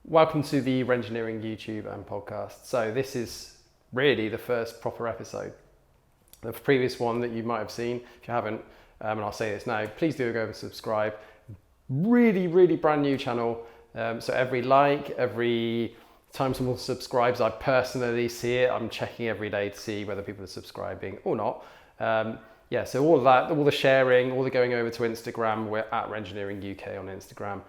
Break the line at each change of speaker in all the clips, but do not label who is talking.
Welcome to the Renngineering YouTube and podcast. So this is really the first proper episode. The previous one that you might have seen, if you haven't, and I'll say this now, please do go and subscribe. Really brand new channel. So every like, every time someone subscribes, I personally see it. I'm checking every day to see whether people are subscribing or not. So all of that, all the sharing, all the going over to Instagram, we're at Renngineering UK on Instagram,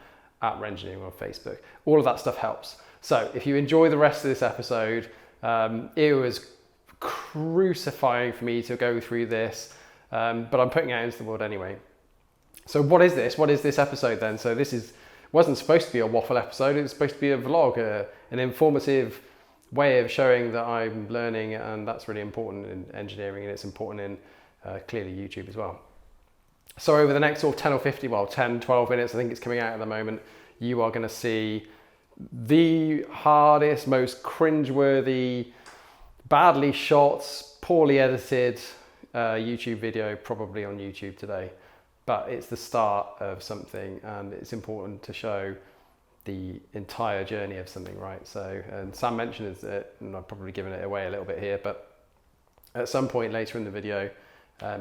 at Renngineering on Facebook. All of that stuff helps. So if you enjoy the rest of this episode, it was crucifying for me to go through this, but I'm putting it out into the world anyway. So what is this? What is this episode then? So this wasn't supposed to be a waffle episode. It was supposed to be a vlog, an informative way of showing that I'm learning, and that's really important in engineering, and it's important in clearly YouTube as well. So over the next sort of 10, 12 minutes, I think it's coming out at the moment, you are going to see the hardest, most cringeworthy, badly shot, poorly edited YouTube video probably on YouTube today. But it's the start of something, and it's important to show the entire journey of something, right? So, and Sam mentioned it, and I've probably given it away a little bit here, but at some point later in the video,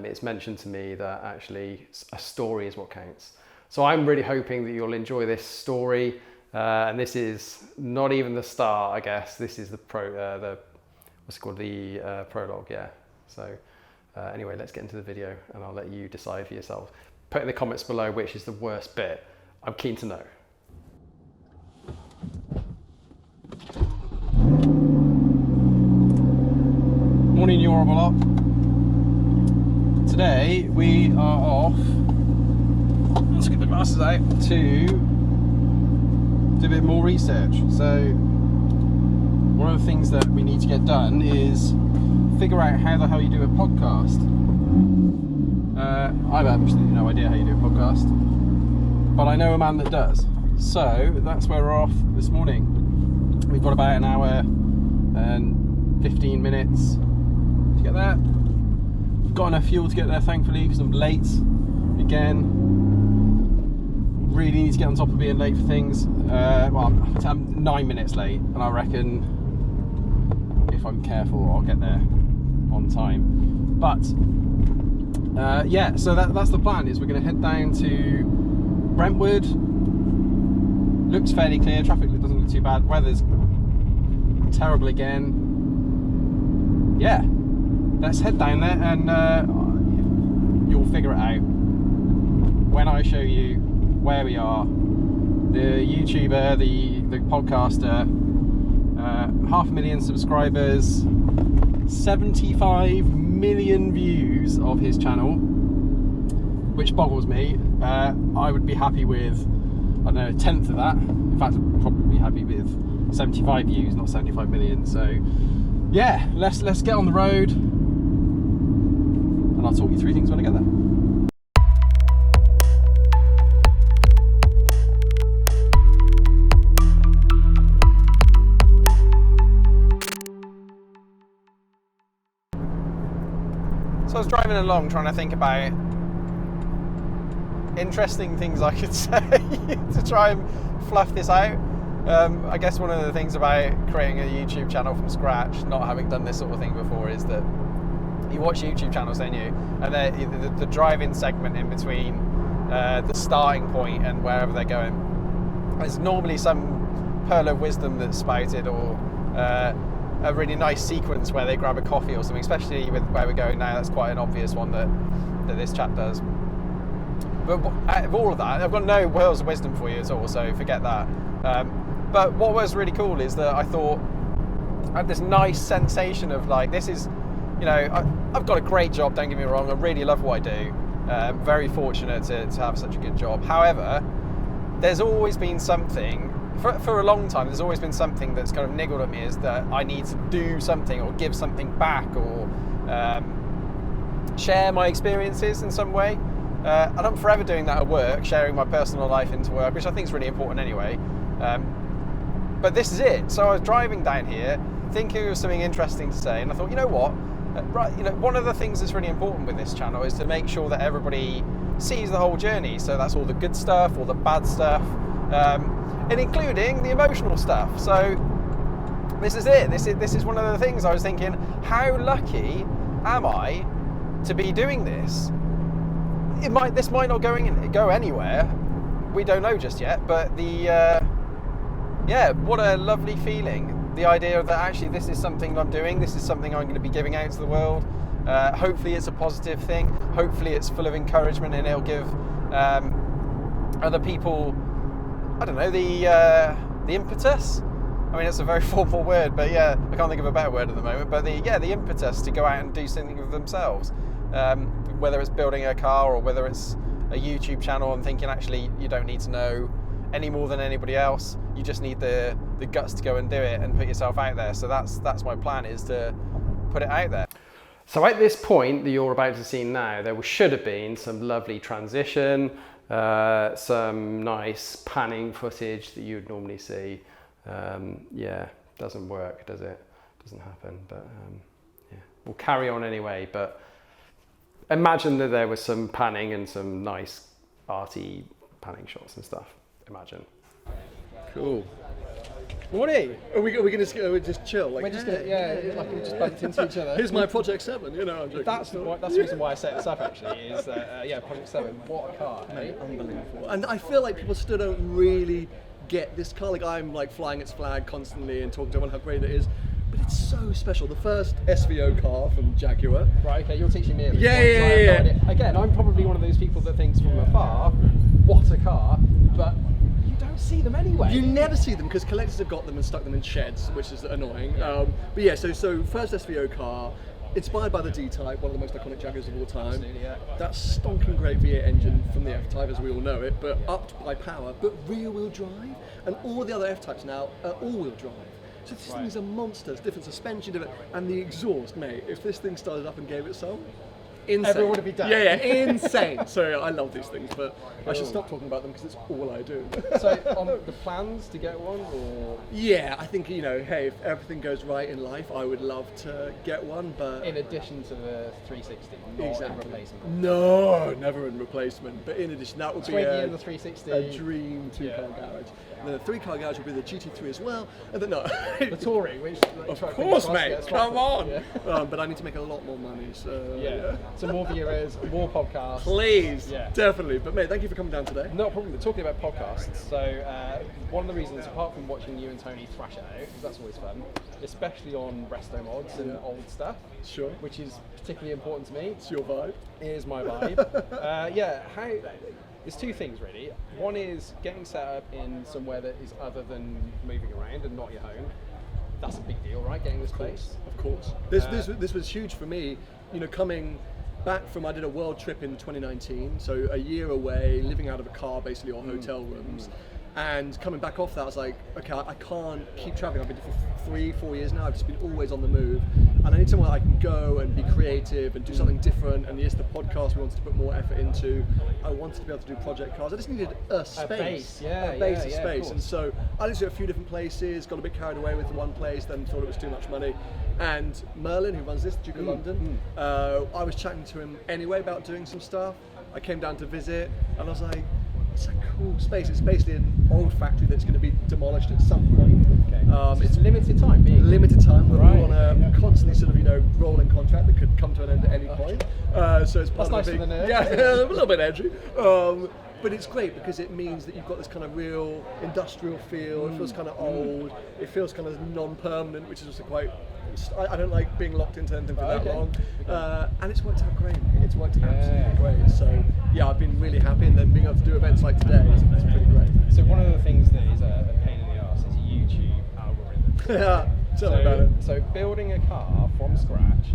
it's mentioned to me that actually a story is what counts. So I'm really hoping that you'll enjoy this story, and this is not even the start, I guess. This is the prologue, yeah. So anyway, let's get into the video, and I'll let you decide for yourself. Put in the comments below which is the worst bit. I'm keen to know. Morning, you horrible lot. Today we are off, let's get the glasses out, to do a bit more research. So one of the things that we need to get done is figure out how the hell you do a podcast. I've absolutely no idea how you do a podcast, but I know a man that does. So that's where we're off this morning. We've got about an hour and 15 minutes to get there. Got enough fuel to get there, thankfully, because I'm late again. Really need to get on top of being late for things. I'm 9 minutes late, and I reckon if I'm careful I'll get there on time. But so that's the plan. Is we're going to head down to Brentwood. Looks fairly clear, traffic doesn't look too bad, weather's terrible again. Yeah, let's head down there, and you'll figure it out when I show you where we are. The YouTuber, the podcaster, 500,000 subscribers, 75 million views of his channel, which boggles me. I would be happy with, I don't know, a tenth of that. In fact, I'd probably be happy with 75 views, not 75 million. So yeah, let's get on the road, and I'll talk you through things when I get there. So I was driving along trying to think about interesting things I could say to try and fluff this out. I guess one of the things about creating a YouTube channel from scratch, not having done this sort of thing before, is that you watch YouTube channels, don't you? And the drive-in segment in between the starting point and wherever they're going, there's normally some pearl of wisdom that's spouted, or a really nice sequence where they grab a coffee or something, especially with where we're going now. That's quite an obvious one that this chap does. But out of all of that, I've got no pearls of wisdom for you at all, so forget that. But what was really cool is that I thought I had this nice sensation of like, this is, you know, I've got a great job, don't get me wrong, I really love what I do. Very fortunate to have such a good job. However, there's always been something, for a long time, there's always been something that's kind of niggled at me, is that I need to do something or give something back, or share my experiences in some way. And I'm forever doing that at work, sharing my personal life into work, which I think is really important anyway. But this is it. So I was driving down here, thinking of something interesting to say, and I thought, you know what? One of the things that's really important with this channel is to make sure that everybody sees the whole journey. So that's all the good stuff, all the bad stuff, and including the emotional stuff. So this is it. This is one of the things I was thinking, how lucky am I to be doing this? This might not go anywhere. We don't know just yet, but what a lovely feeling. The idea that actually this is something I'm doing, this is something I'm going to be giving out to the world. Hopefully it's a positive thing. Hopefully it's full of encouragement and it'll give other people, I don't know, the impetus. I mean, it's a very formal word, but yeah, I can't think of a better word at the moment. But the impetus to go out and do something with themselves, whether it's building a car or whether it's a YouTube channel and thinking actually you don't need to know any more than anybody else. You just need the guts to go and do it and put yourself out there. So that's my plan, is to put it out there. So at this point that you're about to see now, there should have been some lovely transition, some nice panning footage that you would normally see. Doesn't work, does it? Doesn't happen, but we'll carry on anyway. But imagine that there was some panning and some nice arty panning shots and stuff. Imagine. Cool. Morning.
Are we going to just chill? Like,
we're just like we just bumped into each other.
Here's my Project 7. You know, I'm joking.
That's the reason why I set this up. Actually, is Project 7. What a car!
Mate, unbelievable. And I feel like people still don't really get this car. Like, I'm like flying its flag constantly and talking to everyone how great it is. But it's so special. The first SVO car from Jaguar.
Right. Okay. You're teaching me.
Yeah.
Again, I'm probably one of those people that thinks from afar, what a car, but you don't see them anyway.
You never see them because collectors have got them and stuck them in sheds, which is annoying.
Yeah.
But yeah, so first SVO car, inspired by the D-Type, one of the most iconic Jaguars of all time.
Absolutely, yeah.
That stonking great V8 engine from the F-Type, as we all know it, but upped by power, but rear-wheel drive, and all the other F-Types now are all-wheel drive. So this thing is a monster. It's different suspension, and the exhaust, mate. If this thing started up and gave it some, insane.
Everyone would be done.
Yeah, insane. So I love these things, but I should stop talking about them because it's all I do.
So on the plans to get one, or?
Yeah, I think, hey, if everything goes right in life, I would love to get one, but...
In addition to the 360, not in replacement?
No, never in replacement, but in addition, that would be
the 360.
A dream two-car garage. The 3-car garage would be the GT3 as well, and then
the Touring, which...
Of course, mate, come on! Yeah. But I need to make a lot more money, so...
Yeah. So more viewers, more podcasts.
Please, definitely. But mate, thank you for coming down today.
No problem. Talking about podcasts, so one of the reasons, apart from watching you and Tony thrash it out, because that's always fun, especially on resto mods and old stuff,
sure,
which is particularly important to me.
It's your vibe.
It is my vibe. There's two things really. One is getting set up in somewhere that is other than moving around and not your home. That's a big deal, right? Getting the space.
Of course. This was huge for me. Coming back from, I did a world trip in 2019, so a year away, living out of a car basically, or hotel rooms. And coming back off that, I was like, okay, I can't keep traveling. I've been for 3-4 years now. I've just been always on the move, and I need somewhere I can go and be creative and do something different. And yes, the podcast we wanted to put more effort into. I wanted to be able to do project cars. I just needed a space,
a
base, space. And so I looked at a few different places, got a bit carried away with the one place, then thought it was too much money. And Merlin, who runs this, Duke of London, I was chatting to him anyway about doing some stuff. I came down to visit, and I was like, it's a cool space. It's basically an old factory that's going to be demolished at some point.
Okay. It's limited time.
Limited time. We're all on a constantly sort of rolling contract that could come to an end at any point. So it's part
that's
of
nice for the nerds.
Yeah, a little bit edgy. But it's great because it means that you've got this kind of real industrial feel. It feels kind of old. It feels kind of non-permanent, which is also quite. I don't like being locked into anything for that long. And it's worked out great. It's worked out absolutely great. So yeah, I've been really happy, and then being able to do events like today is pretty great.
So one of the things that is a pain in the arse is YouTube algorithms.
Yeah, tell me about it.
So building a car from scratch,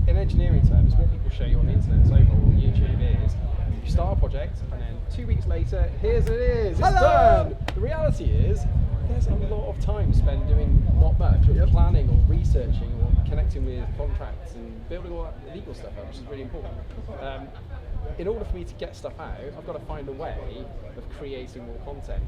in engineering terms, what people show you on the internet and so forth on YouTube is you start a project, and then 2 weeks later, here's it is, it's done. The reality is, there's a lot of time spent doing not much, or planning or researching or connecting with contracts and building all that legal stuff up, which is really important. In order for me to get stuff out, I've got to find a way of creating more content.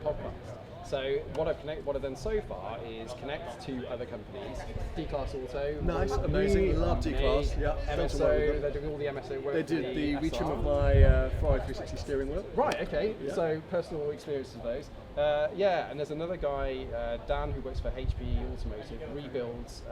Podcast. So what I've done so far is connect to other companies. D-Class Auto.
Nice, amazing, love D-Class. Yeah,
MSO, they're doing all the MSO work.
They did the
SR.
retrim of my Ferrari 360 steering wheel.
Right, okay.
Yeah.
So personal experiences of those. And there's another guy, Dan, who works for HP Automotive, rebuilds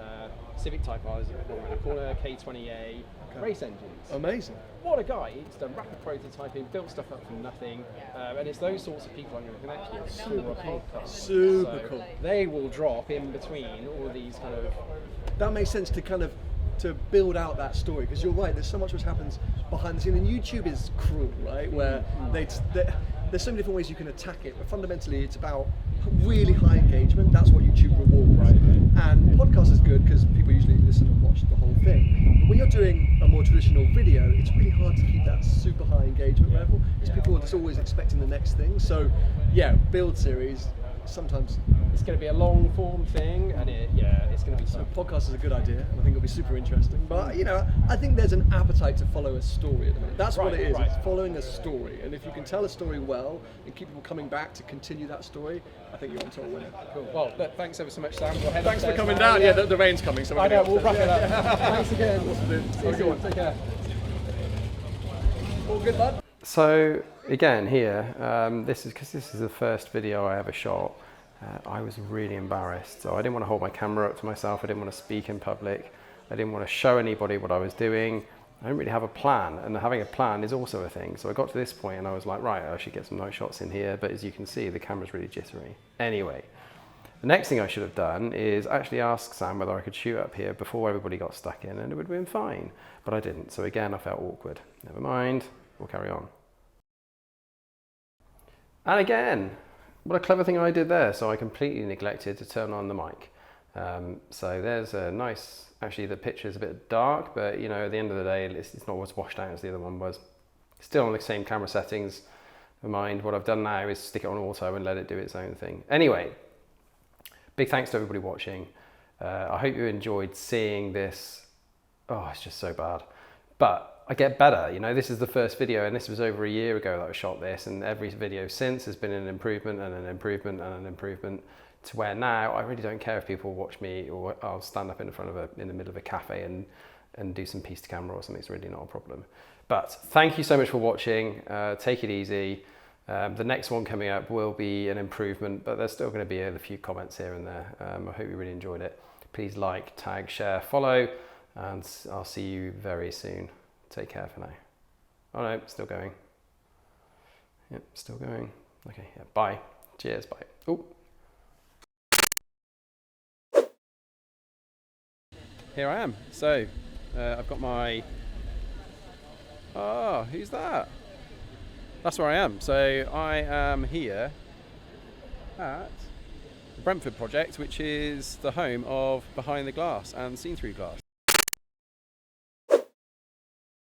Civic Type R's around the corner, K20A, race engines.
Amazing.
What a guy. He's done rapid prototyping, built stuff up from nothing, and it's those sorts of people I'm going to connect with through a podcast.
Super cool.
They will drop in between all of these kind of...
That makes sense to build out that story, because you're right, there's so much which happens behind the scene, and YouTube is cruel, right, where there's so many different ways you can attack it, but fundamentally it's about really high engagement. That's what YouTube rewards.
Right.
And podcast is good because people usually listen and watch the whole thing, but when you're doing a more traditional video, it's really hard to keep that super high engagement level, because people are just always expecting the next thing. So yeah, build series, sometimes
it's going to be a long form thing, and it's going to be
so podcast is a good idea, and I think it'll be super interesting. But I think there's an appetite to follow a story at the minute. That's what it is.
Right.
It's following a story, and if you can tell a story well and keep people coming back to continue that story, I think you're on to a winner.
Cool. Well, look, thanks ever so much, Sam. We'll head
Thanks for
upstairs
coming
now.
down. Yeah, the rain's coming, so
I know. We'll wrap it up. Thanks again.
See you soon.
Take care.
All good, bud.
So again, here, this is the first video I ever shot. I was really embarrassed, so I didn't want to hold my camera up to myself. I didn't want to speak in public. I didn't want to show anybody what I was doing. I didn't really have a plan, and having a plan is also a thing. So I got to this point and I was like, right, I should get some nice shots in here, but as you can see, the camera's really jittery. Anyway, the next thing I should have done is actually ask Sam whether I could shoot up here before everybody got stuck in, and it would have been fine, but I didn't. So again, I felt awkward. Never mind, we'll carry on. And again, what a clever thing I did there. So I completely neglected to turn on the mic. So there's a nice, actually the picture's a bit dark, but at the end of the day, it's not as washed out as the other one was. Still on the same camera settings. Never mind, what I've done now is stick it on auto and let it do its own thing. Anyway, big thanks to everybody watching. I hope you enjoyed seeing this. Oh, it's just so bad. But I get better, this is the first video, and this was over a year ago that I shot this, and every video since has been an improvement and an improvement and an improvement, to where now I really don't care if people watch me, or I'll stand up in the middle of a cafe and do some piece to camera or something. It's really not a problem. But thank you so much for watching. Take it easy. The next one coming up will be an improvement, but there's still going to be a few comments here and there. I hope you really enjoyed it. Please like, tag, share, follow, and I'll see you very soon. Take care for now. Oh no, still going. Yep, still going. Okay, yeah, bye. Cheers, bye. Oh. Here I am. So, I've got my... Oh, who's that? That's where I am. So, I am here at the Brentford project, which is the home of Behind the Glass and Seen Through Glass.